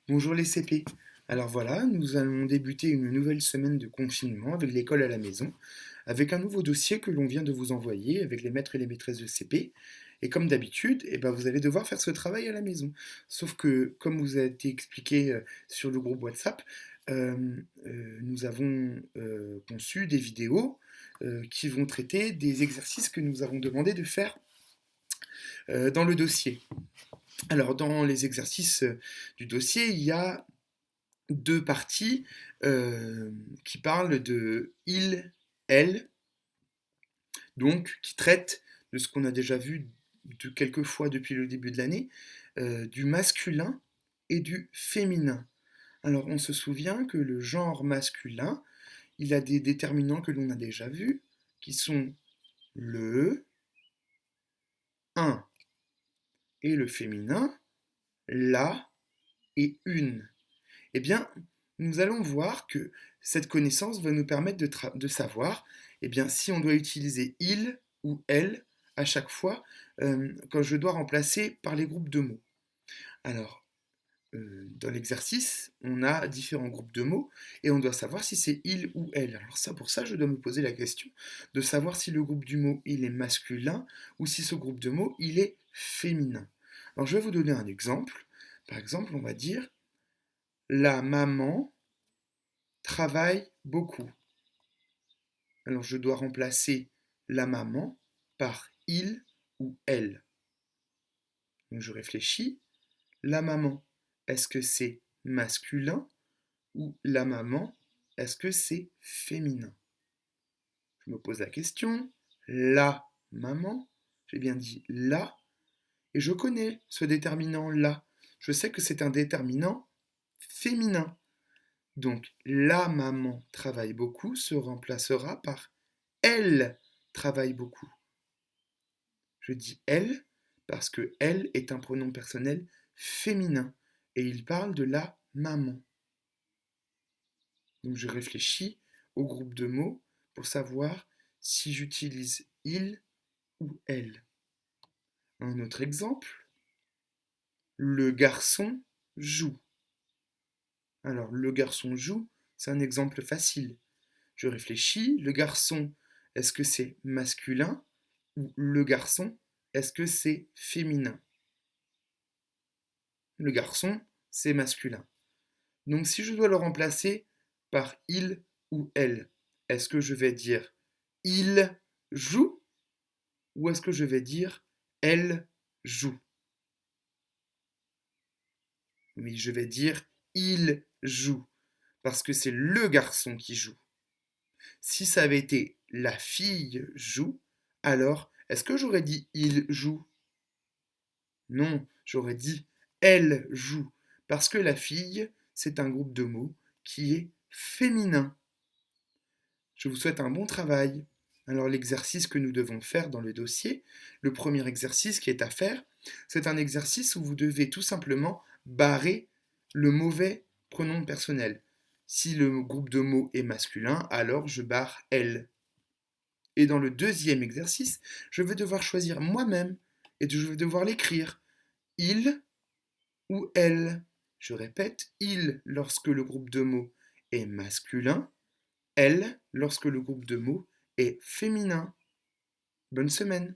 Bonjour les CP. Alors voilà, nous allons débuter une nouvelle semaine de confinement avec l'école à la maison, avec un nouveau dossier que l'on vient de vous envoyer avec les maîtres et les maîtresses de CP. Et comme d'habitude, vous allez devoir faire ce travail à la maison. Sauf que, comme vous a été expliqué sur le groupe WhatsApp, nous avons conçu des vidéos qui vont traiter des exercices que nous avons demandé de faire dans le dossier. Alors, dans les exercices du dossier, il y a deux parties qui parlent de il, elle, donc qui traitent de ce qu'on a déjà vu de quelques fois depuis le début de l'année, du masculin et du féminin. Alors on se souvient que le genre masculin, il a des déterminants que l'on a déjà vus, qui sont le, un, et le féminin, la et une. Eh bien, nous allons voir que cette connaissance va nous permettre de savoir si on doit utiliser il ou elle à chaque fois quand je dois remplacer par les groupes de mots. Alors, dans l'exercice, on a différents groupes de mots et on doit savoir si c'est il ou elle. Alors ça, pour ça, je dois me poser la question de savoir si le groupe du mot il est masculin ou si ce groupe de mots il est féminin. Alors je vais vous donner un exemple. Par exemple, on va dire la maman travaille beaucoup. Alors je dois remplacer la maman par il ou elle. Donc je réfléchis. La maman, est-ce que c'est masculin ou la maman, est-ce que c'est féminin? Je me pose la question. La maman, j'ai bien dit la, et je connais ce déterminant là. Je sais que c'est un déterminant féminin. Donc la maman travaille beaucoup se remplacera par elle travaille beaucoup. Je dis elle parce que elle est un pronom personnel féminin et il parle de la maman. Donc je réfléchis au groupe de mots pour savoir si j'utilise il ou elle. Un autre exemple, le garçon joue. Alors le garçon joue, c'est un exemple facile. Je réfléchis, le garçon, est-ce que c'est masculin ou le garçon, est-ce que c'est féminin? Le garçon, c'est masculin. Donc si je dois le remplacer par il ou elle, est-ce que je vais dire il joue ou est-ce que je vais dire elle joue? Oui, je vais dire il joue parce que c'est le garçon qui joue. Si ça avait été la fille joue, alors est-ce que j'aurais dit il joue? Non, j'aurais dit elle joue parce que la fille, c'est un groupe de mots qui est féminin. Je vous souhaite un bon travail. Alors l'exercice que nous devons faire dans le dossier, le premier exercice qui est à faire, c'est un exercice où vous devez tout simplement barrer le mauvais pronom personnel. Si le groupe de mots est masculin, alors je barre elle. Et dans le deuxième exercice, je vais devoir choisir moi-même et je vais devoir l'écrire. Il ou elle. Je répète, il lorsque le groupe de mots est masculin, elle lorsque le groupe de mots est féminin. Bonne semaine.